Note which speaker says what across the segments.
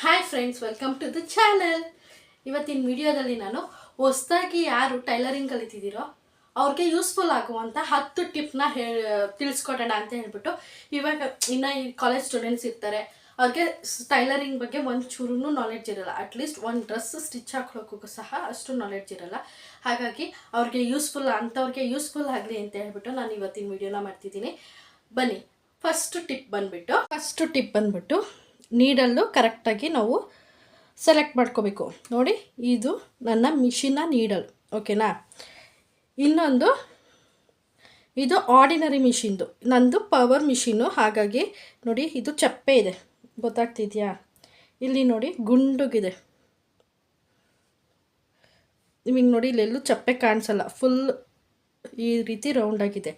Speaker 1: Hi friends, welcome to the channel. ಇವತ್ತಿನ ವಿಡಿಯೋದಲ್ಲಿ ನಾನು ಹೊಸದಾಗಿ ಯಾರು ಟೈಲರಿಂಗ್ ಕಲಿತಿದ್ದೀರೋ ಅವ್ರಿಗೆ ಯೂಸ್ಫುಲ್ ಆಗುವಂಥ 10 ಟಿಪ್ನ ತಿಳಿಸ್ಕೊಡೋಣ ಅಂತ ಹೇಳ್ಬಿಟ್ಟು. ಇವಾಗ ಇನ್ನು ಈ ಕಾಲೇಜ್ ಸ್ಟೂಡೆಂಟ್ಸ್ ಇರ್ತಾರೆ, ಅವ್ರಿಗೆ ಟೈಲರಿಂಗ್ ಬಗ್ಗೆ ಒಂಚೂರು ನಾಲೆಡ್ಜ್ ಇರಲ್ಲ. ಅಟ್ಲೀಸ್ಟ್ ಒಂದು ಡ್ರೆಸ್ ಸ್ಟಿಚ್ ಹಾಕ್ಳೋಕ್ಕೂ ಸಹ ಅಷ್ಟು ನಾಲೆಡ್ಜ್ ಇರಲ್ಲ. ಹಾಗಾಗಿ ಅವ್ರಿಗೆ ಅಂಥವ್ರಿಗೆ ಯೂಸ್ಫುಲ್ ಆಗಲಿ ಅಂತ ಹೇಳ್ಬಿಟ್ಟು ನಾನು ಇವತ್ತಿನ ವಿಡಿಯೋನ ಮಾಡ್ತಿದ್ದೀನಿ. ಬನ್ನಿ, ಫಸ್ಟ್ ಟಿಪ್ ಬಂದ್ಬಿಟ್ಟು ನೀಡಲ್ಲು ಕರೆಕ್ಟಾಗಿ ನಾವು ಸೆಲೆಕ್ಟ್ ಮಾಡ್ಕೋಬೇಕು. ನೋಡಿ, ಇದು ನನ್ನ ಮಿಷಿನ್ನ ನೀಡಲ್, ಓಕೆನಾ. ಇನ್ನೊಂದು, ಇದು ಆರ್ಡಿನರಿ ಮಿಷಿನ್ದು, ನಂದು ಪವರ್ ಮಿಷಿನ್ನು. ಹಾಗಾಗಿ ನೋಡಿ, ಇದು ಚಪ್ಪೆ ಇದೆ, ಗೊತ್ತಾಗ್ತಿದೆಯಾ? ಇಲ್ಲಿ ನೋಡಿ ಗುಂಡುಗಿದೆ, ನಿಮಗೆ ನೋಡಿ ಇಲ್ಲೆಲ್ಲೂ ಚಪ್ಪೆ ಕಾಣಿಸಲ್ಲ, ಫುಲ್ ಈ ರೀತಿ ರೌಂಡಾಗಿದೆ.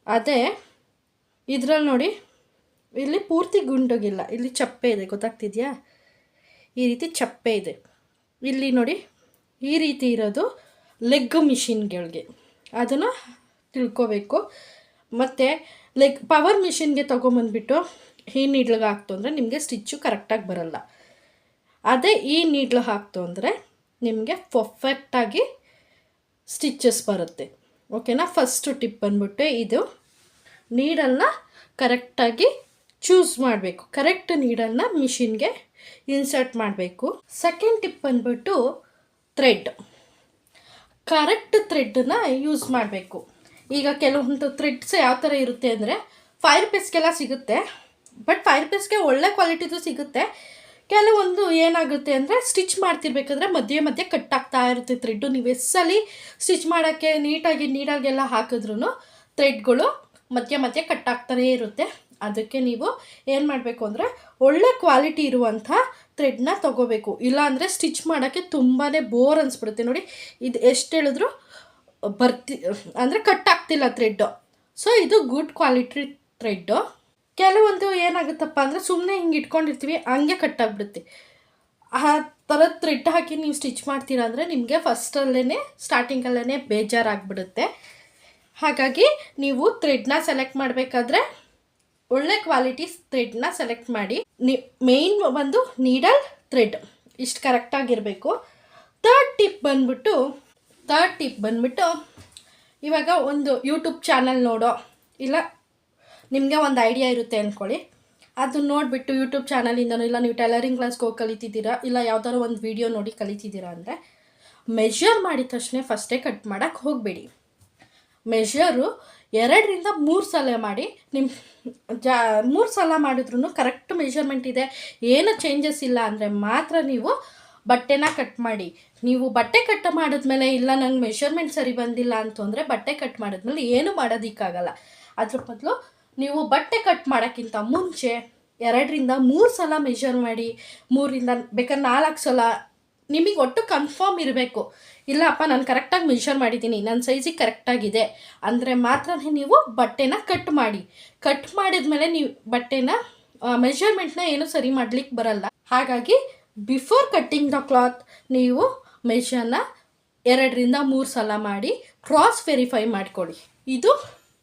Speaker 1: ಅದೇ ಇದರಲ್ಲಿ ನೋಡಿ, ಇಲ್ಲಿ ಪೂರ್ತಿ ಗುಂಡೋಗಿಲ್ಲ, ಇಲ್ಲಿ ಚಪ್ಪೆ ಇದೆ, ಗೊತ್ತಾಗ್ತಿದೆಯಾ? ಈ ರೀತಿ ಚಪ್ಪೆ ಇದೆ. ಇಲ್ಲಿ ನೋಡಿ, ಈ ರೀತಿ ಇರೋದು ಲೆಗ್ ಮಿಷಿನ್ಗಳಿಗೆ, ಅದನ್ನು ತಿಳ್ಕೋಬೇಕು. ಮತ್ತು ಪವರ್ ಮಿಷಿನ್ಗೆ ತೊಗೊಂಬಂದ್ಬಿಟ್ಟು ಈ ನೀಡ್ಲಿಗೆ ಹಾಕ್ತು ಅಂದರೆ ನಿಮಗೆ ಸ್ಟಿಚ್ಚು ಕರೆಕ್ಟಾಗಿ ಬರಲ್ಲ. ಅದೇ ಈ ನೀಡ್ಲು ಹಾಕ್ತು ಅಂದರೆ ನಿಮಗೆ ಪರ್ಫೆಕ್ಟಾಗಿ ಸ್ಟಿಚಸ್ ಬರುತ್ತೆ, ಓಕೆನಾ. ಫಸ್ಟು ಟಿಪ್ ಬಂದ್ಬಿಟ್ಟು ಇದು ನೀಡಲ್ನ ಕರೆಕ್ಟಾಗಿ ಚೂಸ್ ಮಾಡಬೇಕು, ಕರೆಕ್ಟ್ ನೀಡಲ್ನ ಮಿಷಿನ್ಗೆ ಇನ್ಸರ್ಟ್ ಮಾಡಬೇಕು. ಸೆಕೆಂಡ್ ಟಿಪ್ ಬಂದ್ಬಿಟ್ಟು ಥ್ರೆಡ್, ಕರೆಕ್ಟ್ ಥ್ರೆಡ್ಡನ್ನ ಯೂಸ್ ಮಾಡಬೇಕು. ಈಗ ಕೆಲವೊಂದು ಥ್ರೆಡ್ಸ್ ಯಾವ ಥರ ಇರುತ್ತೆ ಅಂದರೆ, ₹5 ಸಿಗುತ್ತೆ, ಬಟ್ ₹5 ಒಳ್ಳೆ ಕ್ವಾಲಿಟಿದು ಸಿಗುತ್ತೆ. ಕೆಲವೊಂದು ಏನಾಗುತ್ತೆ ಅಂದರೆ, ಸ್ಟಿಚ್ ಮಾಡ್ತಿರ್ಬೇಕಾದ್ರೆ ಮಧ್ಯೆ ಮಧ್ಯೆ ಕಟ್ ಆಗ್ತಾ ಇರುತ್ತೆ ಥ್ರೆಡ್ಡು. ನೀವು ಎಸ್ಸಲ್ಲಿ ಸ್ಟಿಚ್ ಮಾಡೋಕ್ಕೆ ನೀಟಾಗಿ ನೀಡಲ್ಗೆಲ್ಲ ಹಾಕಿದ್ರೂ ಥ್ರೆಡ್ಗಳು ಮಧ್ಯೆ ಮಧ್ಯೆ ಕಟ್ ಆಗ್ತಾನೇ ಇರುತ್ತೆ. ಅದಕ್ಕೆ ನೀವು ಏನು ಮಾಡಬೇಕು ಅಂದರೆ, ಒಳ್ಳೆ ಕ್ವಾಲಿಟಿ ಇರುವಂಥ ಥ್ರೆಡ್ನ ತೊಗೋಬೇಕು. ಇಲ್ಲಾಂದರೆ ಸ್ಟಿಚ್ ಮಾಡೋಕ್ಕೆ ತುಂಬಾ ಬೋರ್ ಅನಿಸ್ಬಿಡುತ್ತೆ. ನೋಡಿ, ಇದು ಎಷ್ಟು ಹೇಳಿದ್ರು ಅಂದರೆ ಕಟ್ ಆಗ್ತಿಲ್ಲ ಥ್ರೆಡ್ಡು. ಸೊ ಇದು ಗುಡ್ ಕ್ವಾಲಿಟಿ ಥ್ರೆಡ್ಡು. ಕೆಲವೊಂದು ಏನಾಗುತ್ತಪ್ಪ ಅಂದರೆ, ಸುಮ್ಮನೆ ಹಿಂಗೆ ಇಟ್ಕೊಂಡಿರ್ತೀವಿ, ಹಂಗೆ ಕಟ್ ಆಗಿಬಿಡುತ್ತೆ. ಆ ಥರ ಥ್ರೆಡ್ ಹಾಕಿ ನೀವು ಸ್ಟಿಚ್ ಮಾಡ್ತೀರಾ ಅಂದರೆ ನಿಮಗೆ ಸ್ಟಾರ್ಟಿಂಗಲ್ಲೇ ಬೇಜಾರಾಗಿಬಿಡುತ್ತೆ. ಹಾಗಾಗಿ ನೀವು ಥ್ರೆಡ್ನ ಸೆಲೆಕ್ಟ್ ಮಾಡಬೇಕಾದ್ರೆ ಒಳ್ಳೆ ಕ್ವಾಲಿಟಿ ಥ್ರೆಡ್ನ ಸೆಲೆಕ್ಟ್ ಮಾಡಿ. ಮೇಯ್ನ್ ಒಂದು ನೀಡಲ್, ಥ್ರೆಡ್ ಇಷ್ಟು ಕರೆಕ್ಟಾಗಿರಬೇಕು. ಥರ್ಡ್ ಟಿಪ್ ಬಂದ್ಬಿಟ್ಟು ಇವಾಗ ಒಂದು ಯೂಟ್ಯೂಬ್ ಚಾನಲ್ ನೋಡೋ, ಇಲ್ಲ ನಿಮಗೆ ಒಂದು ಐಡಿಯಾ ಇರುತ್ತೆ ಅಂದ್ಕೊಳ್ಳಿ, ಅದು ನೋಡಿಬಿಟ್ಟು ಯೂಟ್ಯೂಬ್ ಚಾನಲಿಂದನೂ, ಇಲ್ಲ ನೀವು ಟೈಲರಿಂಗ್ ಕ್ಲಾಸ್ಗೆ ಹೋಗಿ ಕಲಿತಿದ್ದೀರಾ, ಇಲ್ಲ ಯಾವ್ದಾದ್ರು ಒಂದು ವಿಡಿಯೋ ನೋಡಿ ಕಲಿತಿದ್ದೀರಾ ಅಂದರೆ, ಮೆಷರ್ ಮಾಡಿದ ತಕ್ಷಣ ಫಸ್ಟೇ ಕಟ್ ಮಾಡೋಕ್ಕೆ ಹೋಗಬೇಡಿ. ಮೆಷರು 2ರಿಂದ 3 ಸಲ ಮಾಡಿ. ನಿಮ್ಮ 3 ಸಲ ಮಾಡಿದ್ರೂ ಕರೆಕ್ಟ್ ಮೆಷರ್ಮೆಂಟ್ ಇದೆ, ಏನು ಚೇಂಜಸ್ ಇಲ್ಲ ಅಂದರೆ ಮಾತ್ರ ನೀವು ಬಟ್ಟೆನ ಕಟ್ ಮಾಡಿ. ನೀವು ಬಟ್ಟೆ ಕಟ್ ಮಾಡಿದ್ಮೇಲೆ, ಇಲ್ಲ ನಂಗೆ ಮೆಷರ್ಮೆಂಟ್ ಸರಿ ಬಂದಿಲ್ಲ ಅಂತಂದರೆ ಬಟ್ಟೆ ಕಟ್ ಮಾಡಿದ್ಮೇಲೆ ಏನು ಮಾಡೋದಕ್ಕಾಗಲ್ಲ. ಅದ್ರ ಬದಲು ನೀವು ಬಟ್ಟೆ ಕಟ್ ಮಾಡೋಕ್ಕಿಂತ ಮುಂಚೆ 2ರಿಂದ 3 ಸಲ ಮೆಷರ್ ಮಾಡಿ, 3ರಿಂದ ಬೇಕಾದ್ರೆ 4 ಸಲ. ನಿಮಗೆ ಒಟ್ಟು ಕನ್ಫರ್ಮ್ ಇರಬೇಕು, ಇಲ್ಲಪ್ಪ ನಾನು ಕರೆಕ್ಟಾಗಿ ಮೆಷರ್ ಮಾಡಿದ್ದೀನಿ, ನನ್ನ ಸೈಜಿಗೆ ಕರೆಕ್ಟಾಗಿದೆ ಅಂದರೆ ಮಾತ್ರ ನೀವು ಬಟ್ಟೆನ ಕಟ್ ಮಾಡಿ. ಕಟ್ ಮಾಡಿದ್ಮೇಲೆ ನೀವು ಬಟ್ಟೆನ ಮೆಷರ್ಮೆಂಟ್ನ ಏನು ಸರಿ ಮಾಡಲಿಕ್ಕೆ ಬರಲ್ಲ. ಹಾಗಾಗಿ ಬಿಫೋರ್ ಕಟ್ಟಿಂಗ್ ದ ಕ್ಲಾತ್ ನೀವು ಮೆಷರ್ನ 2ರಿಂದ 3 ಸಲ ಮಾಡಿ ಕ್ರಾಸ್ ವೆರಿಫೈ ಮಾಡಿಕೊಡಿ. ಇದು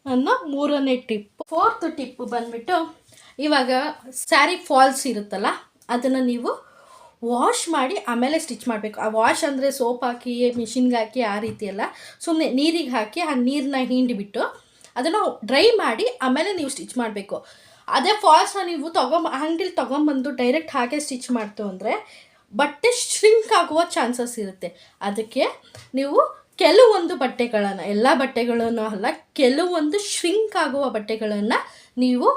Speaker 1: ನನ್ನ 3ನೇ ಟಿಪ್. ಫೋರ್ತ್ ಟಿಪ್ ಬಂದ್ಬಿಟ್ಟು, ಇವಾಗ ಸ್ಯಾರಿ ಫಾಲ್ಸ್ ಇರುತ್ತಲ್ಲ, ಅದನ್ನು ನೀವು ವಾಶ್ ಮಾಡಿ ಆಮೇಲೆ ಸ್ಟಿಚ್ ಮಾಡಬೇಕು. ಆ ವಾಶ್ ಅಂದರೆ ಸೋಪ್ ಹಾಕಿ ಮಿಷಿನ್ಗೆ ಹಾಕಿ ಆ ರೀತಿ ಎಲ್ಲ, ಸುಮ್ಮನೆ ನೀರಿಗೆ ಹಾಕಿ ಆ ನೀರನ್ನ ಹಿಂಡಿಬಿಟ್ಟು ಅದನ್ನು ಡ್ರೈ ಮಾಡಿ ಆಮೇಲೆ ನೀವು ಸ್ಟಿಚ್ ಮಾಡಬೇಕು. ಅದೇ ಫಾಲ್ಸ್ನ ನೀವು ಅಂಗಡಿಲಿ ತೊಗೊಂಬಂದು ಡೈರೆಕ್ಟ್ ಹಾಗೆ ಸ್ಟಿಚ್ ಮಾಡ್ತು ಅಂದರೆ ಬಟ್ಟೆ ಶ್ರಿಂಕ್ ಆಗುವ ಚಾನ್ಸಸ್ ಇರುತ್ತೆ. ಅದಕ್ಕೆ ನೀವು ಕೆಲವೊಂದು ಬಟ್ಟೆಗಳನ್ನು, ಎಲ್ಲ ಬಟ್ಟೆಗಳನ್ನು ಅಲ್ಲ, ಕೆಲವೊಂದು ಶ್ರಿಂಕ್ ಆಗುವ ಬಟ್ಟೆಗಳನ್ನು ನೀವು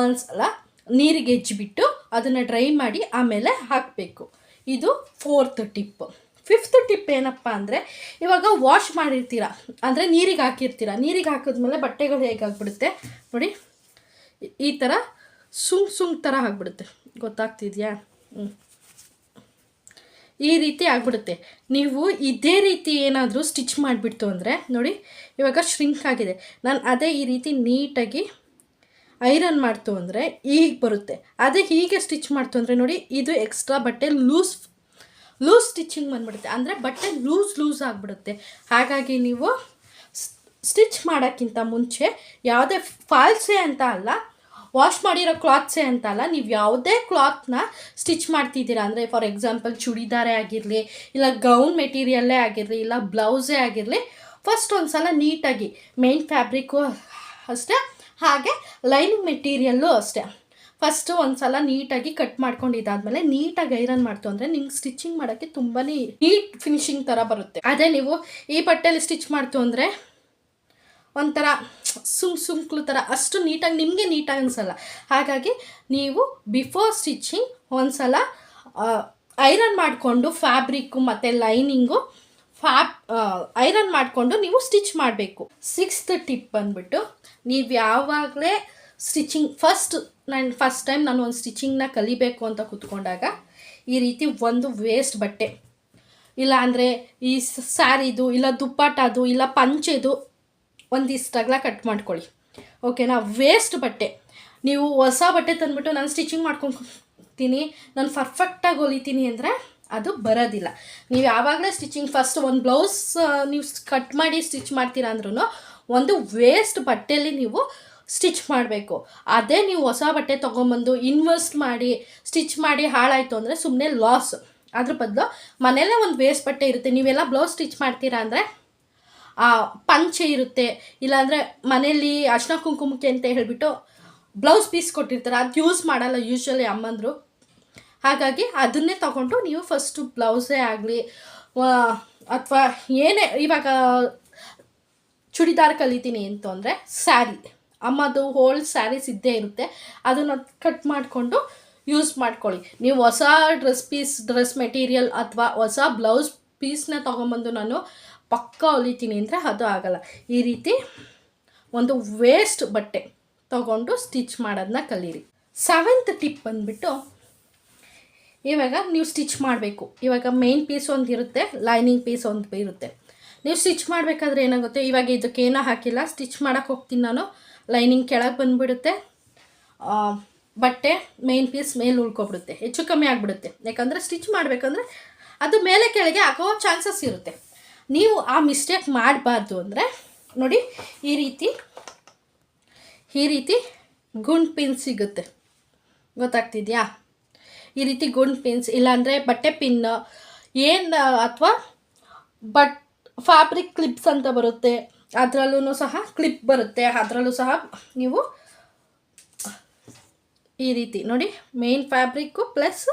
Speaker 1: ಒಂದು ಸಲ ನೀರಿಗೆ ಹೆಜ್ಜಿಬಿಟ್ಟು ಅದನ್ನು ಡ್ರೈ ಮಾಡಿ ಆಮೇಲೆ ಹಾಕಬೇಕು. ಇದು 4th ಟಿಪ್. 5th ಟಿಪ್ ಏನಪ್ಪ ಅಂದರೆ, ಇವಾಗ ವಾಶ್ ಮಾಡಿರ್ತೀರ ಅಂದರೆ ನೀರಿಗೆ ಹಾಕಿರ್ತೀರ, ನೀರಿಗೆ ಹಾಕಿದ್ಮೇಲೆ ಬಟ್ಟೆಗಳು ಹೇಗಾಗ್ಬಿಡುತ್ತೆ ನೋಡಿ, ಈ ಥರ ಸುಂಗ್ ಥರ ಆಗಿಬಿಡುತ್ತೆ, ಗೊತ್ತಾಗ್ತಿದೆಯಾ? ಈ ರೀತಿ ಆಗಿಬಿಡುತ್ತೆ. ನೀವು ಇದೇ ರೀತಿ ಏನಾದರೂ ಸ್ಟಿಚ್ ಮಾಡಿಬಿಡ್ತು ಅಂದರೆ ನೋಡಿ, ಇವಾಗ ಶ್ರಿಂಕ್ ಆಗಿದೆ. ನಾನು ಅದೇ ಈ ರೀತಿ ನೀಟಾಗಿ ಐರನ್ ಮಾಡ್ತು ಅಂದರೆ ಈಗ ಬರುತ್ತೆ. ಅದೇ ಹೀಗೆ ಸ್ಟಿಚ್ ಮಾಡ್ತು ಅಂದರೆ ನೋಡಿ, ಇದು ಎಕ್ಸ್ಟ್ರಾ ಬಟ್ಟೆ ಲೂಸ್ ಸ್ಟಿಚಿಂಗ್ ಬಂದುಬಿಡುತ್ತೆ, ಅಂದರೆ ಬಟ್ಟೆ ಲೂಸ್ ಆಗಿಬಿಡುತ್ತೆ. ಹಾಗಾಗಿ ನೀವು ಸ್ಟಿಚ್ ಮಾಡೋಕ್ಕಿಂತ ಮುಂಚೆ ಯಾವುದೇ ಫಾಲ್ಸೇ ಅಂತ ಅಲ್ಲ, ವಾಶ್ ಮಾಡಿರೋ ಕ್ಲಾತ್ಸೇ ಅಂತಲ್ಲ, ನೀವು ಯಾವುದೇ ಕ್ಲಾತ್ನ ಸ್ಟಿಚ್ ಮಾಡ್ತಿದ್ದೀರಾ ಅಂದರೆ ಫಾರ್ ಎಕ್ಸಾಂಪಲ್ ಚೂಡಿದಾರೇ ಆಗಿರಲಿ, ಇಲ್ಲ ಗೌನ್ ಮೆಟೀರಿಯಲ್ಲೇ ಆಗಿರಲಿ, ಇಲ್ಲ ಬ್ಲೌಸೇ ಆಗಿರಲಿ, ಫಸ್ಟ್ ಒಂದು ಸಲ ನೀಟಾಗಿ ಮೇನ್ ಫ್ಯಾಬ್ರಿಕ್ಕು ಅಷ್ಟೇ, ಹಾಗೆ ಲೈನಿಂಗ್ ಮೆಟೀರಿಯಲ್ಲು ಅಷ್ಟೇ, ಫಸ್ಟು ಒಂದು ಸಲ ನೀಟಾಗಿ ಕಟ್ ಮಾಡ್ಕೊಂಡಿದ್ದಾದಮೇಲೆ ನೀಟಾಗಿ ಐರನ್ ಮಾಡ್ತು ಅಂದರೆ ನಿಂಗೆ ಸ್ಟಿಚಿಂಗ್ ಮಾಡೋಕ್ಕೆ ತುಂಬಾ ನೀಟ್ ಫಿನಿಶಿಂಗ್ ಥರ ಬರುತ್ತೆ. ಅದೇ ನೀವು ಈ ಬಟ್ಟೆಲಿ ಸ್ಟಿಚ್ ಮಾಡ್ತು ಅಂದರೆ ಒಂಥರ ಸುಂಕ್ಲು ಥರ ಅಷ್ಟು ನೀಟಾಗಿ ನಿಮಗೆ ನೀಟಾಗಿ ಅನಿಸಲ್ಲ. ಹಾಗಾಗಿ ನೀವು ಬಿಫೋರ್ ಸ್ಟಿಚಿಂಗ್ ಒಂದು ಸಲ ಐರನ್ ಮಾಡಿಕೊಂಡು ಫ್ಯಾಬ್ರಿಕ್ಕು ಮತ್ತು ಲೈನಿಂಗು ಐರನ್ ಮಾಡಿಕೊಂಡು ನೀವು ಸ್ಟಿಚ್ ಮಾಡಬೇಕು. 6th ಟಿಪ್ ಬಂದುಬಿಟ್ಟು, ನೀವು ಯಾವಾಗಲೇ ಸ್ಟಿಚಿಂಗ್ ಫಸ್ಟ್ ಟೈಮ್ ನಾನು ಒಂದು ಸ್ಟಿಚಿಂಗ್ನ ಕಲಿಬೇಕು ಅಂತ ಕೂತ್ಕೊಂಡಾಗ ಈ ರೀತಿ ಒಂದು ವೇಸ್ಟ್ ಬಟ್ಟೆ, ಇಲ್ಲ ಅಂದರೆ ಈ ಸ್ಯಾರಿದು, ಇಲ್ಲ ದುಪ್ಪಟ್ಟದು, ಇಲ್ಲ ಪಂಚೆದು ಒಂದಿಷ್ಟಾಗಲ ಕಟ್ ಮಾಡ್ಕೊಳ್ಳಿ. ಓಕೆನಾ? ವೇಸ್ಟ್ ಬಟ್ಟೆ ನೀವು ಹೊಸ ಬಟ್ಟೆ ತಂದುಬಿಟ್ಟು ನಾನು ಸ್ಟಿಚಿಂಗ್ ಮಾಡ್ಕೊತೀನಿ, ನಾನು ಪರ್ಫೆಕ್ಟಾಗಿ ಹೊಲಿತೀನಿ ಅಂದರೆ ಅದು ಬರೋದಿಲ್ಲ. ನೀವು ಯಾವಾಗಲೇ ಸ್ಟಿಚಿಂಗ್ ಫಸ್ಟ್ ಒಂದು ಬ್ಲೌಸ್ ನೀವು ಕಟ್ ಮಾಡಿ ಸ್ಟಿಚ್ ಮಾಡ್ತೀರಾ ಅಂದ್ರೂ ಒಂದು ವೇಸ್ಟ್ ಬಟ್ಟೆಯಲ್ಲಿ ನೀವು ಸ್ಟಿಚ್ ಮಾಡಬೇಕು. ಅದೇ ನೀವು ಹೊಸ ಬಟ್ಟೆ ತೊಗೊಂಬಂದು ಇನ್ವೆಸ್ಟ್ ಮಾಡಿ ಸ್ಟಿಚ್ ಮಾಡಿ ಹಾಳಾಯಿತು ಅಂದರೆ ಸುಮ್ಮನೆ ಲಾಸ್. ಅದ್ರ ಬದಲು ಮನೆಯಲ್ಲೇ ಒಂದು ವೇಸ್ಟ್ ಬಟ್ಟೆ ಇರುತ್ತೆ, ನೀವೆಲ್ಲ ಬ್ಲೌಸ್ ಸ್ಟಿಚ್ ಮಾಡ್ತೀರಾ ಅಂದರೆ ಪಂಚೆ ಇರುತ್ತೆ, ಇಲ್ಲಾಂದರೆ ಮನೇಲಿ ಅರ್ಶಿನ ಕುಂಕುಮಕ್ಕೆ ಅಂತ ಹೇಳಿಬಿಟ್ಟು ಬ್ಲೌಸ್ ಪೀಸ್ ಕೊಟ್ಟಿರ್ತಾರೆ, ಅದು ಯೂಸ್ ಮಾಡಲ್ಲ ಯೂಶ್ವಲಿ ಅಮ್ಮಂದರು. ಹಾಗಾಗಿ ಅದನ್ನೇ ತೊಗೊಂಡು ನೀವು ಫಸ್ಟು ಬ್ಲೌಸೇ ಆಗಲಿ ಅಥವಾ ಏನೇ, ಇವಾಗ ಚೂಡಿದಾರ್ ಕಲಿತೀನಿ ಅಂತಂದರೆ ಸ್ಯಾರಿ, ಅಮ್ಮದು ಹೋಲ್ ಸ್ಯಾರೀಸ್ ಇದ್ದೇ ಇರುತ್ತೆ, ಅದನ್ನು ಕಟ್ ಮಾಡಿಕೊಂಡು ಯೂಸ್ ಮಾಡ್ಕೊಳ್ಳಿ. ನೀವು ಹೊಸ ಡ್ರೆಸ್ ಮೆಟೀರಿಯಲ್ ಅಥವಾ ಹೊಸ ಬ್ಲೌಸ್ ಪೀಸ್ನ ತೊಗೊಂಬಂದು ನಾನು ಪಕ್ಕ ಹೊಲಿತೀನಿ ಅಂದರೆ ಅದು ಆಗಲ್ಲ. ಈ ರೀತಿ ಒಂದು ವೇಸ್ಟ್ ಬಟ್ಟೆ ತೊಗೊಂಡು ಸ್ಟಿಚ್ ಮಾಡೋದನ್ನ ಕಲೀರಿ. 7th ಟಿಪ್ ಬಂದುಬಿಟ್ಟು, ಇವಾಗ ನೀವು ಸ್ಟಿಚ್ ಮಾಡಬೇಕು. ಇವಾಗ ಮೇನ್ ಪೀಸ್ ಒಂದು ಇರುತ್ತೆ, ಲೈನಿಂಗ್ ಪೀಸ್ ಒಂದು ಇರುತ್ತೆ. ನೀವು ಸ್ಟಿಚ್ ಮಾಡಬೇಕಾದ್ರೆ ಏನಾಗುತ್ತೆ, ಇವಾಗ ಇದಕ್ಕೇನೋ ಹಾಕಿಲ್ಲ, ಸ್ಟಿಚ್ ಮಾಡೋಕ್ಕೆ ಹೋಗ್ತೀನಿ ನಾನು, ಲೈನಿಂಗ್ ಕೆಳಗೆ ಬಂದುಬಿಡುತ್ತೆ, ಬಟ್ಟೆ ಮೇನ್ ಪೀಸ್ ಮೇಲೆ ಉಳ್ಕೊಬಿಡುತ್ತೆ, ಹೆಚ್ಚು ಕಮ್ಮಿ ಆಗಿಬಿಡುತ್ತೆ. ಯಾಕಂದರೆ ಸ್ಟಿಚ್ ಮಾಡಬೇಕಂದ್ರೆ ಅದು ಮೇಲೆ ಕೆಳಗೆ ಆಗೋ ಚಾನ್ಸಸ್ ಇರುತ್ತೆ. ನೀವು ಆ ಮಿಸ್ಟೇಕ್ ಮಾಡಬಾರ್ದು ಅಂದರೆ ನೋಡಿ, ಈ ರೀತಿ ಗುಂಡ್ ಪಿನ್ ಸಿಗುತ್ತೆ, ಗೊತ್ತಾಗ್ತಿದೆಯಾ? ಈ ರೀತಿ ಗುಂಡ್ ಪಿನ್ಸ್, ಇಲ್ಲಾಂದರೆ ಬಟ್ಟೆ ಪಿನ್ ಏನು, ಅಥವಾ ಫ್ಯಾಬ್ರಿಕ್ ಕ್ಲಿಪ್ಸ್ ಅಂತ ಬರುತ್ತೆ, ಅದರಲ್ಲೂ ಸಹ ಕ್ಲಿಪ್ ಬರುತ್ತೆ, ಅದರಲ್ಲೂ ಸಹ ನೀವು ಈ ರೀತಿ ನೋಡಿ, ಮೇನ್ ಫ್ಯಾಬ್ರಿಕ್ಕು ಪ್ಲಸ್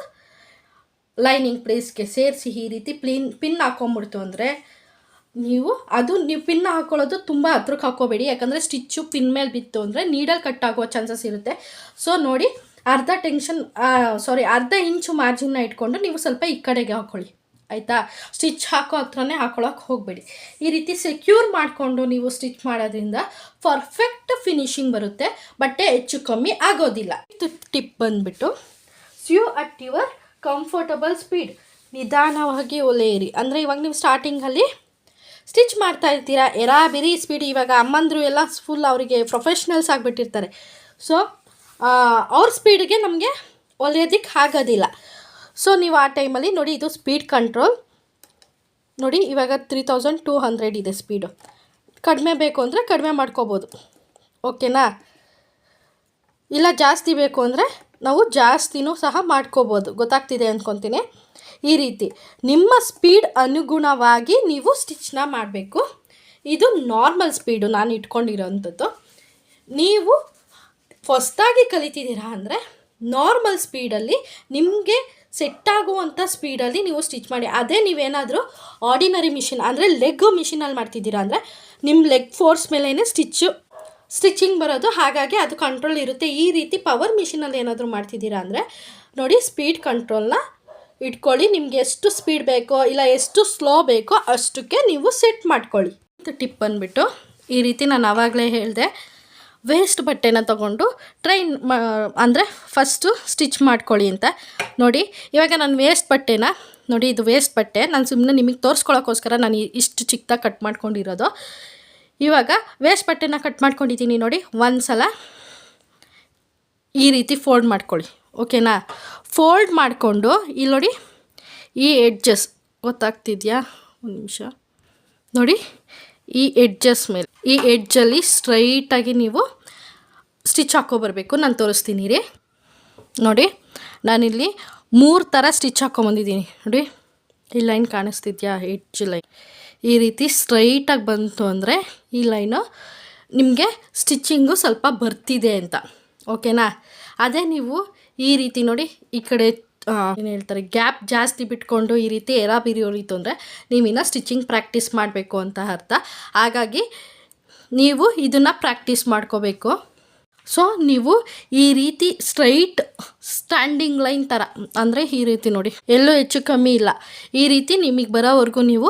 Speaker 1: ಲೈನಿಂಗ್ ಪ್ಲೇಸ್ಗೆ ಸೇರಿಸಿ ಈ ರೀತಿ ಪಿನ್ ಹಾಕೊಂಬಿಡ್ತು ಅಂದರೆ ನೀವು ಪಿನ್ ಹಾಕ್ಕೊಳ್ಳೋದು ತುಂಬ ಹತ್ರಕ್ಕೆ ಹಾಕ್ಕೋಬೇಡಿ, ಯಾಕಂದರೆ ಸ್ಟಿಚ್ಚು ಪಿನ್ ಮೇಲೆ ಬಿತ್ತು ಅಂದರೆ ನೀಡಲ್ ಕಟ್ ಆಗೋ ಚಾನ್ಸಸ್ ಇರುತ್ತೆ. ಸೊ ನೋಡಿ, ಅರ್ಧ ಇಂಚು ಮಾರ್ಜಿನ್ನ ಇಟ್ಕೊಂಡು ನೀವು ಸ್ವಲ್ಪ ಈ ಕಡೆಗೆ ಹಾಕ್ಕೊಳ್ಳಿ, ಆಯಿತಾ? ಸ್ಟಿಚ್ ಹಾಕೋ ಹತ್ರನೇ ಹಾಕ್ಕೊಳ್ಳೋಕೆ ಹೋಗಬೇಡಿ. ಈ ರೀತಿ ಸೆಕ್ಯೂರ್ ಮಾಡಿಕೊಂಡು ನೀವು ಸ್ಟಿಚ್ ಮಾಡೋದ್ರಿಂದ ಪರ್ಫೆಕ್ಟ್ ಫಿನಿಶಿಂಗ್ ಬರುತ್ತೆ, ಬಟ್ಟೆ ಹೆಚ್ಚು ಕಮ್ಮಿ ಆಗೋದಿಲ್ಲ. ಟಿಪ್ ಬಂದುಬಿಟ್ಟು, ಸ್ಯೂ ಅಟ್ ಯುವರ್ ಕಂಫರ್ಟಬಲ್ ಸ್ಪೀಡ್. ನಿಧಾನವಾಗಿ ಹೊಲೆಯಿರಿ. ಅಂದರೆ ಇವಾಗ ನೀವು ಸ್ಟಾರ್ಟಿಂಗಲ್ಲಿ ಸ್ಟಿಚ್ ಮಾಡ್ತಾ ಇರ್ತೀರಾ, ಎರಾಬಿರಿ ಸ್ಪೀಡ್. ಇವಾಗ ಅಮ್ಮಂದರು ಎಲ್ಲ ಫುಲ್ ಅವರಿಗೆ ಪ್ರೊಫೆಷ್ನಲ್ಸ್ ಆಗಿಬಿಟ್ಟಿರ್ತಾರೆ. ಸೊ ಅವ್ರ ಸ್ಪೀಡ್ಗೆ ನಮಗೆ ಹೊಲಿಯೋದಕ್ಕೆ ಆಗೋದಿಲ್ಲ. ಸೊ ನೀವು ಆ ಟೈಮಲ್ಲಿ ನೋಡಿ, ಇದು ಸ್ಪೀಡ್ ಕಂಟ್ರೋಲ್ ನೋಡಿ, ಇವಾಗ 3200 ಇದೆ ಸ್ಪೀಡು. ಕಡಿಮೆ ಬೇಕು ಅಂದರೆ ಕಡಿಮೆ ಮಾಡ್ಕೋಬೋದು, ಓಕೆನಾ? ಇಲ್ಲ ಜಾಸ್ತಿ ಬೇಕು ಅಂದರೆ ನಾವು ಜಾಸ್ತಿನೂ ಸಹ ಮಾಡ್ಕೋಬೋದು, ಗೊತ್ತಾಗ್ತಿದೆ ಅಂದ್ಕೊತೀನಿ. ಈ ರೀತಿ ನಿಮ್ಮ ಸ್ಪೀಡ್ ಅನುಗುಣವಾಗಿ ನೀವು ಸ್ಟಿಚ್ನ ಮಾಡಬೇಕು. ಇದು ನಾರ್ಮಲ್ ಸ್ಪೀಡು ನಾನು ಇಟ್ಕೊಂಡಿರೋಂಥದ್ದು. ನೀವು ಹೊಸ್ದಾಗಿ ಕಲಿತಿದ್ದೀರಾ ಅಂದರೆ ನಾರ್ಮಲ್ ಸ್ಪೀಡಲ್ಲಿ ನಿಮಗೆ ಸೆಟ್ಟಾಗುವಂಥ ಸ್ಪೀಡಲ್ಲಿ ನೀವು ಸ್ಟಿಚ್ ಮಾಡಿ. ಅದೇ ನೀವೇನಾದರೂ ಆರ್ಡಿನರಿ ಮಿಷಿನ್ ಅಂದರೆ ಲೆಗ್ ಮಿಷಿನಲ್ಲಿ ಮಾಡ್ತಿದ್ದೀರಾ ಅಂದರೆ ನಿಮ್ಮ ಲೆಗ್ ಫೋರ್ಸ್ ಮೇಲೇ ಸ್ಟಿಚಿಂಗ್ ಬರೋದು, ಹಾಗಾಗಿ ಅದು ಕಂಟ್ರೋಲ್ ಇರುತ್ತೆ. ಈ ರೀತಿ ಪವರ್ ಮಿಷಿನಲ್ಲಿ ಏನಾದರೂ ಮಾಡ್ತಿದ್ದೀರಾ ಅಂದರೆ ನೋಡಿ, ಸ್ಪೀಡ್ ಕಂಟ್ರೋಲ್ನ ಇಟ್ಕೊಳ್ಳಿ. ನಿಮಗೆ ಎಷ್ಟು ಸ್ಪೀಡ್ ಬೇಕೋ ಇಲ್ಲ ಎಷ್ಟು ಸ್ಲೋ ಬೇಕೋ ಅಷ್ಟಕ್ಕೆ ನೀವು ಸೆಟ್ ಮಾಡ್ಕೊಳ್ಳಿ. ಟಿಪ್ ಬಂದುಬಿಟ್ಟು, ಈ ರೀತಿ ನಾನು ಆವಾಗಲೇ ಹೇಳಿದೆ, ವೇಸ್ಟ್ ಬಟ್ಟೆನ ತೊಗೊಂಡು ಅಂದರೆ ಫಸ್ಟು ಸ್ಟಿಚ್ ಮಾಡ್ಕೊಳ್ಳಿ ಅಂತ. ನೋಡಿ, ಇವಾಗ ನಾನು ವೇಸ್ಟ್ ಬಟ್ಟೆನ ನೋಡಿ, ಇದು ವೇಸ್ಟ್ ಬಟ್ಟೆ, ನಾನು ಸುಮ್ಮನೆ ನಿಮಗೆ ತೋರಿಸ್ಕೊಳ್ಳೋಕ್ಕೋಸ್ಕರ ನಾನು ಇಷ್ಟು ಚಿಕ್ಕದಾಗಿ ಕಟ್ ಮಾಡ್ಕೊಂಡಿರೋದು. ಇವಾಗ ವೇಸ್ಟ್ ಬಟ್ಟೆನ ಕಟ್ ಮಾಡ್ಕೊಂಡಿದ್ದೀನಿ ನೋಡಿ, ಒಂದು ಸಲ ಈ ರೀತಿ ಫೋಲ್ಡ್ ಮಾಡ್ಕೊಳ್ಳಿ, ಓಕೆನಾ? ಫೋಲ್ಡ್ ಮಾಡಿಕೊಂಡು ಇಲ್ಲಿ ನೋಡಿ, ಈ ಎಡ್ಜಸ್ ಗೊತ್ತಾಗ್ತಿದೆಯಾ? ಒಂದು ನಿಮಿಷ ನೋಡಿ, ಈ ಎಡ್ಜಸ್ ಮೇಲೆ, ಈ ಎಡ್ಜಲ್ಲಿ ಸ್ಟ್ರೈಟಾಗಿ ನೀವು ಸ್ಟಿಚ್ ಹಾಕ್ಕೊಬರ್ಬೇಕು. ನಾನು ತೋರಿಸ್ತೀನಿ ರೀ. ನೋಡಿ ನಾನಿಲ್ಲಿ 3 ಥರ ಸ್ಟಿಚ್ ಹಾಕ್ಕೊಂಬಂದಿದ್ದೀನಿ. ನೋಡಿ ಈ ಲೈನ್ ಕಾಣಿಸ್ತಿದ್ಯಾ, ಎಡ್ಜ್ ಲೈನ್ ಈ ರೀತಿ ಸ್ಟ್ರೈಟಾಗಿ ಬಂತು ಅಂದರೆ ಈ ಲೈನು ನಿಮಗೆ ಸ್ಟಿಚ್ಚಿಂಗು ಸ್ವಲ್ಪ ಬರ್ತಿದೆ ಅಂತ, ಓಕೆನಾ. ಅದೇ ನೀವು ಈ ರೀತಿ ನೋಡಿ ಈ ಕಡೆ ಏನು ಹೇಳ್ತಾರೆ, ಗ್ಯಾಪ್ ಜಾಸ್ತಿ ಬಿಟ್ಕೊಂಡು ಈ ರೀತಿ ಎರ ಬಿರಿಯೋರಿತು ಅಂದರೆ ನೀವಿನ್ನ ಸ್ಟಿಚಿಂಗ್ ಪ್ರಾಕ್ಟೀಸ್ ಮಾಡಬೇಕು ಅಂತ ಅರ್ಥ. ಹಾಗಾಗಿ ನೀವು ಇದನ್ನು ಪ್ರಾಕ್ಟೀಸ್ ಮಾಡ್ಕೋಬೇಕು. ಸೊ ನೀವು ಈ ರೀತಿ ಸ್ಟ್ರೈಟ್ ಸ್ಟ್ಯಾಂಡಿಂಗ್ ಲೈನ್ ಥರ ಅಂದರೆ ಈ ರೀತಿ ನೋಡಿ, ಎಲ್ಲೂ ಹೆಚ್ಚು ಕಮ್ಮಿ ಇಲ್ಲ, ಈ ರೀತಿ ನಿಮಗೆ ಬರೋವರೆಗೂ ನೀವು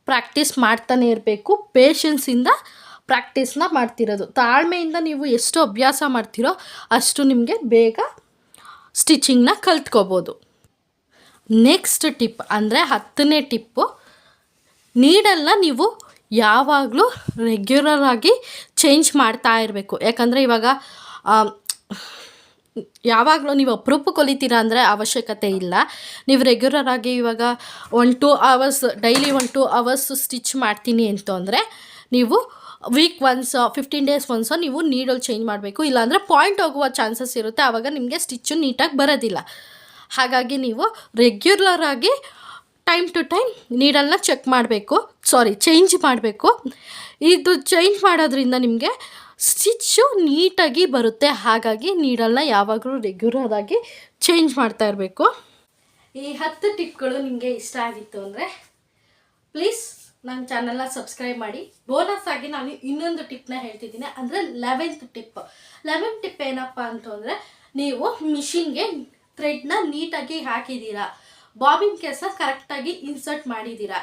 Speaker 1: ಪ್ರಾಕ್ಟೀಸ್ ಮಾಡ್ತಾನೆ ಇರಬೇಕು. ಪೇಷನ್ಸಿಂದ ಪ್ರಾಕ್ಟೀಸ್ನ ಮಾಡ್ತಿರೋದು, ತಾಳ್ಮೆಯಿಂದ ನೀವು ಎಷ್ಟು ಅಭ್ಯಾಸ ಮಾಡ್ತೀರೋ ಅಷ್ಟು ನಿಮಗೆ ಬೇಗ ಸ್ಟಿಚಿಂಗ್ನ ಕಲ್ತ್ಕೋಬೋದು. ನೆಕ್ಸ್ಟ್ ಟಿಪ್ ಅಂದರೆ 10ನೇ ಟಿಪ್ಪು, ನೀಡಲ್ನ ನೀವು ಯಾವಾಗಲೂ ರೆಗ್ಯುಲರ್ ಆಗಿ ಚೇಂಜ್ ಮಾಡ್ತಾ ಇರಬೇಕು. ಯಾಕಂದರೆ ಇವಾಗ ಯಾವಾಗಲೂ ನೀವು ಅಪರೂಪಕ್ಕೆ ಹೊಲಿತೀರಾ ಅಂದರೆ ಅವಶ್ಯಕತೆ ಇಲ್ಲ. ನೀವು ರೆಗ್ಯುಲರ್ ಆಗಿ ಇವಾಗ 1-2 ಅವರ್ಸ್ ಡೈಲಿ 1-2 ಅವರ್ಸ್ ಸ್ಟಿಚ್ ಮಾಡ್ತೀನಿ ಅಂತಂದರೆ ನೀವು ವೀಕ್ ಒನ್ಸ್ 15 ಡೇಸ್ ಒನ್ಸ್ ನೀವು ನೀಡಲ್ ಚೇಂಜ್ ಮಾಡಬೇಕು. ಇಲ್ಲಾಂದರೆ ಪಾಯಿಂಟ್ ಹೋಗುವ ಚಾನ್ಸಸ್ ಇರುತ್ತೆ, ಆವಾಗ ನಿಮಗೆ ಸ್ಟಿಚ್ಚು ನೀಟಾಗಿ ಬರೋದಿಲ್ಲ. ಹಾಗಾಗಿ ನೀವು ರೆಗ್ಯುಲರ್ ಆಗಿ ಟೈಮ್ ಟು ಟೈಮ್ ನೀಡಲ್ನ ಚೇಂಜ್ ಮಾಡಬೇಕು. ಇದು ಚೇಂಜ್ ಮಾಡೋದ್ರಿಂದ ನಿಮಗೆ ಸ್ಟಿಚ್ಚು ನೀಟಾಗಿ ಬರುತ್ತೆ. ಹಾಗಾಗಿ ನೀಡಲ್ನ ಯಾವಾಗಲೂ ರೆಗ್ಯುಲರ್ ಆಗಿ ಚೇಂಜ್ ಮಾಡ್ತಾ ಇರಬೇಕು. ಈ 10 ಟಿಪ್ಗಳು ನಿಮಗೆ ಇಷ್ಟ ಆಗಿತ್ತು ಅಂದರೆ ಪ್ಲೀಸ್ ನನ್ನ ಚಾನಲ್ನ ಸಬ್ಸ್ಕ್ರೈಬ್ ಮಾಡಿ. ಬೋನಸ್ ಆಗಿ ನಾನು ಇನ್ನೊಂದು ಟಿಪ್ನ ಹೇಳ್ತಿದ್ದೀನಿ, ಅಂದರೆ 11th ಟಿಪ್ ಏನಪ್ಪ ಅಂತಂದರೆ, ನೀವು ಮಿಷಿನ್ಗೆ ಥ್ರೆಡ್ನ ನೀಟಾಗಿ ಹಾಕಿದ್ದೀರಾ, ಬಾಬಿನ್ ಕೇಸ್ನ ಕರೆಕ್ಟಾಗಿ ಇನ್ಸರ್ಟ್ ಮಾಡಿದ್ದೀರಾ,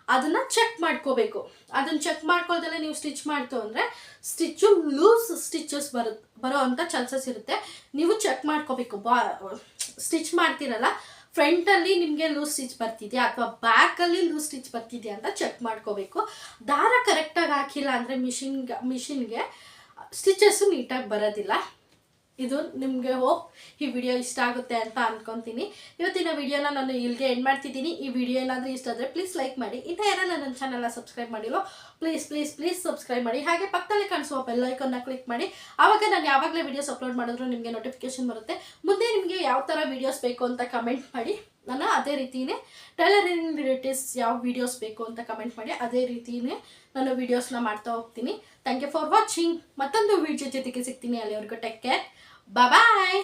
Speaker 1: ಅದನ್ನು ಚೆಕ್ ಮಾಡ್ಕೋಬೇಕು. ಅದನ್ನು ಚೆಕ್ ಮಾಡ್ಕೊಳ್ದಲ್ಲೇ ನೀವು ಸ್ಟಿಚ್ ಮಾಡ್ತು ಅಂದರೆ ಸ್ಟಿಚ್ಚು ಲೂಸ್ ಸ್ಟಿಚಸ್ ಬರೋ ಅಂಥ ಚಾನ್ಸಸ್ ಇರುತ್ತೆ. ನೀವು ಚೆಕ್ ಮಾಡ್ಕೋಬೇಕು. ಸ್ಟಿಚ್ ಮಾಡ್ತೀರಲ್ಲ, ಫ್ರಂಟಲ್ಲಿ ನಿಮಗೆ ಲೂಸ್ ಸ್ಟಿಚ್ ಬರ್ತಿದೆಯಾ ಅಥವಾ ಬ್ಯಾಕಲ್ಲಿ ಲೂಸ್ ಸ್ಟಿಚ್ ಬರ್ತಿದೆಯಾ ಅಂತ ಚೆಕ್ ಮಾಡ್ಕೋಬೇಕು. ದಾರ ಕರೆಕ್ಟಾಗಿ ಹಾಕಿಲ್ಲ ಅಂದರೆ ಮಿಷಿನ್ಗೆ ಸ್ಟಿಚಸ್ಸು ನೀಟಾಗಿ ಬರೋದಿಲ್ಲ. ಇದು ನಿಮಗೆ ಹೋಪ್ ಈ ವಿಡಿಯೋ ಇಷ್ಟ ಆಗುತ್ತೆ ಅಂತ ಅಂದ್ಕೊತೀನಿ. ಇವತ್ತಿನ ವಿಡಿಯೋನ ನಾನು ಇಲ್ಲಿಗೆ ಎಂಡ್ ಮಾಡ್ತಿದ್ದೀನಿ. ಈ ವಿಡಿಯೋ ಏನಾದರೂ ಇಷ್ಟ ಆದರೆ ಪ್ಲೀಸ್ ಲೈಕ್ ಮಾಡಿ. ಇನ್ನೂ ಯಾರು ನನ್ನ ಚಾನಲ್ನ ಸಬ್ಸ್ಕ್ರೈಬ್ ಮಾಡಿರೋ ಪ್ಲೀಸ್ ಸಬ್ಸ್ಕ್ರೈಬ್ ಮಾಡಿ. ಹಾಗೆ ಪಕ್ಕದಲ್ಲಿ ಕಾಣಿಸುವ ಬೆಲ್ ಐಕಾನ್ನ ಕ್ಲಿಕ್ ಮಾಡಿ. ಆವಾಗ ನಾನು ಯಾವಾಗಲೇ ವೀಡಿಯೋಸ್ ಅಪ್ಲೋಡ್ ಮಾಡಿದ್ರು ನಿಮಗೆ ನೋಟಿಫಿಕೇಶನ್ ಬರುತ್ತೆ. ಮುಂದೆ ನಿಮಗೆ ಯಾವ ಥರ ವೀಡಿಯೋಸ್ ಬೇಕು ಅಂತ ಕಮೆಂಟ್ ಮಾಡಿ. ನಾನು ಅದೇ ರೀತಿಯೇ ಟೈಲರಿಂಗ್ ರಿಲೇಟೆಡ್ಸ್ ಯಾವ ವೀಡಿಯೋಸ್ ಬೇಕು ಅಂತ ಕಮೆಂಟ್ ಮಾಡಿ, ಅದೇ ರೀತಿಯೇ ನಾನು ವೀಡಿಯೋಸ್ನ ಮಾಡ್ತಾ ಹೋಗ್ತೀನಿ. Thank you for watching. ಮತ್ತೊಂದು ವಿಡಿಯೋ ಜೊತೆಗೆ ಸಿಗ್ತೀನಿ. ಅಲ್ಲಿವರೆಗೂ ಟೇಕ್ ಕೇರ್. Bye bye.